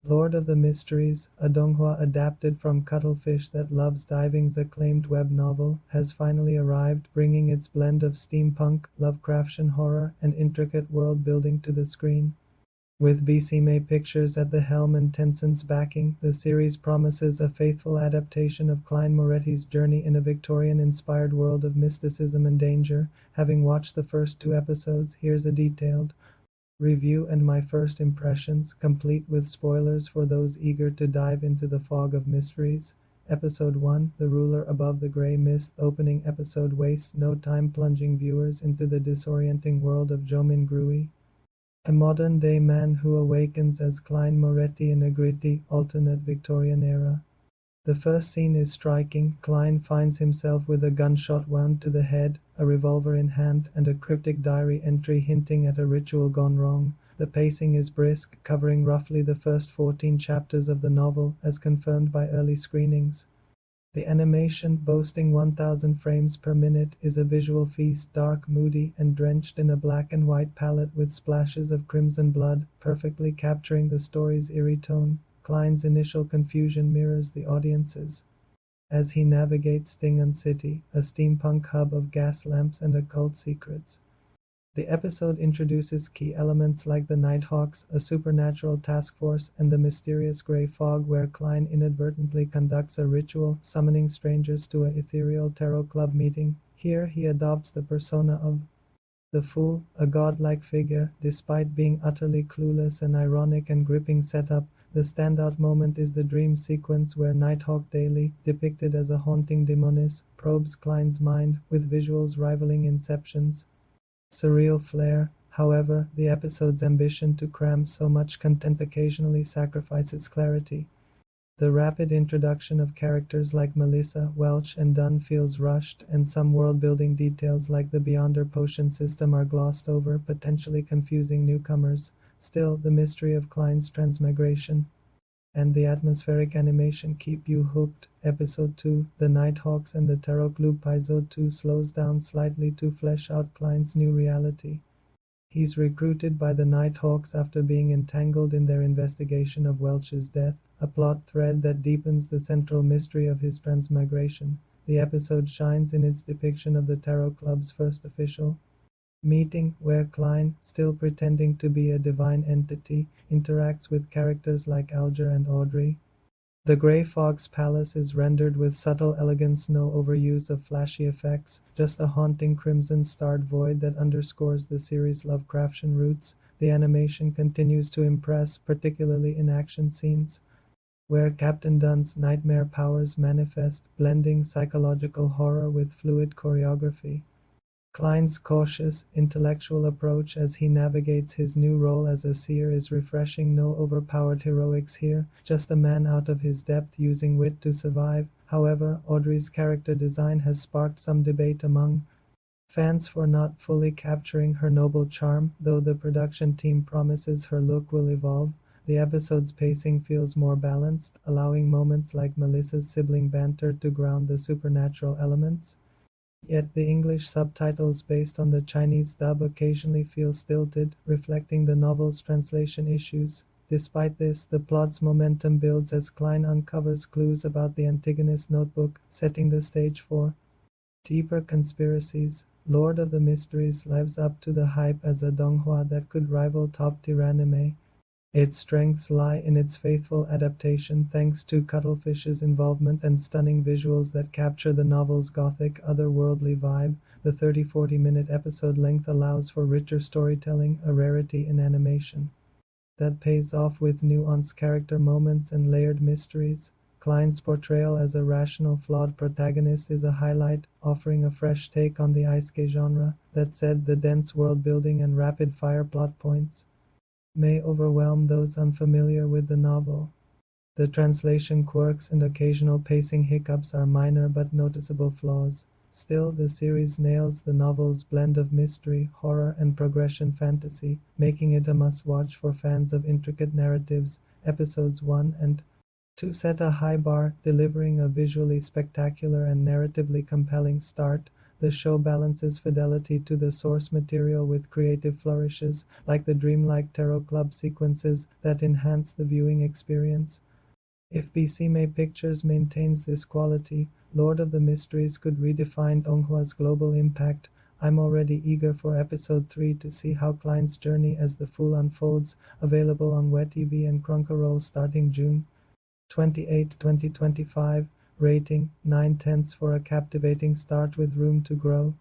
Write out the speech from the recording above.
Lord of the Mysteries, a Donghua adapted from Cuttlefish That Loves Diving's acclaimed web novel, has finally arrived, bringing its blend of steampunk, Lovecraftian horror, and intricate world building to the screen. With BCMA Pictures at the helm and Tencent's backing, the series promises a faithful adaptation of Klein Moretti's journey in a Victorian-inspired world of mysticism and danger. Having watched the first two episodes, here's a detailed review and my first impressions, complete with spoilers for those eager to dive into the fog of mysteries. Episode 1, The Ruler Above the Grey Mist. Opening episode wastes no time plunging viewers into the disorienting world of Jomin Grui, a modern-day man who awakens as Klein Moretti in a gritty, alternate Victorian era. The first scene is striking. Klein finds himself with a gunshot wound to the head, a revolver in hand, and a cryptic diary entry hinting at a ritual gone wrong. The pacing is brisk, covering roughly the first 14 chapters of the novel, as confirmed by early screenings. The animation, boasting 1000 frames per minute, is a visual feast, dark, moody, and drenched in a black and white palette with splashes of crimson blood, perfectly capturing the story's eerie tone. Klein's initial confusion mirrors the audience's as he navigates Tingen City, a steampunk hub of gas lamps and occult secrets. The episode introduces key elements like the Nighthawks, a supernatural task force, and the mysterious grey fog where Klein inadvertently conducts a ritual, summoning strangers to an ethereal tarot club meeting. Here he adopts the persona of the Fool, a godlike figure, despite being utterly clueless. An ironic and gripping setup. The standout moment is the dream sequence where Nighthawk Daily, depicted as a haunting demoness, probes Klein's mind, with visuals rivaling Inception's surreal flair. However, the episode's ambition to cram so much content occasionally sacrifices clarity. The rapid introduction of characters like Melissa, Welch, and Dunn feels rushed, and some world-building details like the Beyonder potion system are glossed over, potentially confusing newcomers. Still, the mystery of Klein's transmigration and the atmospheric animation keep you hooked. Episode 2, The Nighthawks and the Tarot Club. Episode 2 slows down slightly to flesh out Klein's new reality. He's recruited by the Nighthawks after being entangled in their investigation of Welch's death, a plot thread that deepens the central mystery of his transmigration. The episode shines in its depiction of the Tarot Club's first official meeting, where Klein, still pretending to be a divine entity, interacts with characters like Alger and Audrey. The Grey Fog's palace is rendered with subtle elegance, no overuse of flashy effects, just a haunting crimson-starred void that underscores the series' Lovecraftian roots. The animation continues to impress, particularly in action scenes, where Captain Dunn's nightmare powers manifest, blending psychological horror with fluid choreography. Klein's cautious, intellectual approach as he navigates his new role as a seer is refreshing. No overpowered heroics here, just a man out of his depth using wit to survive. However, Audrey's character design has sparked some debate among fans for not fully capturing her noble charm, though the production team promises her look will evolve. The episode's pacing feels more balanced, allowing moments like Melissa's sibling banter to ground the supernatural elements. Yet the English subtitles based on the Chinese dub occasionally feel stilted, reflecting the novel's translation issues. Despite this, the plot's momentum builds as Klein uncovers clues about the Antigonist notebook, setting the stage for deeper conspiracies. Lord of the Mysteries lives up to the hype as a Donghua that could rival top-tier anime. Its strengths lie in its faithful adaptation thanks to Cuttlefish's involvement and stunning visuals that capture the novel's gothic, otherworldly vibe. The 30-40 minute episode length allows for richer storytelling, a rarity in animation that pays off with nuanced character moments and layered mysteries. Klein's portrayal as a rational, flawed protagonist is a highlight, offering a fresh take on the isekai genre. That said, the dense world-building and rapid-fire plot points may overwhelm those unfamiliar with the novel. The translation quirks and occasional pacing hiccups are minor but noticeable flaws. Still, the series nails the novel's blend of mystery, horror, and progression fantasy, making it a must-watch for fans of intricate narratives. Episodes 1 and 2 set a high bar, delivering a visually spectacular and narratively compelling start. the show balances fidelity to the source material with creative flourishes, like the dreamlike tarot club sequences that enhance the viewing experience. If BCMA Pictures maintains this quality, Lord of the Mysteries could redefine Donghua's global impact. I'm already eager for episode 3 to see how Klein's journey as the Fool unfolds, available on WeTV and Crunchyroll starting June 28, 2025. Rating 9/10 for a captivating start with room to grow.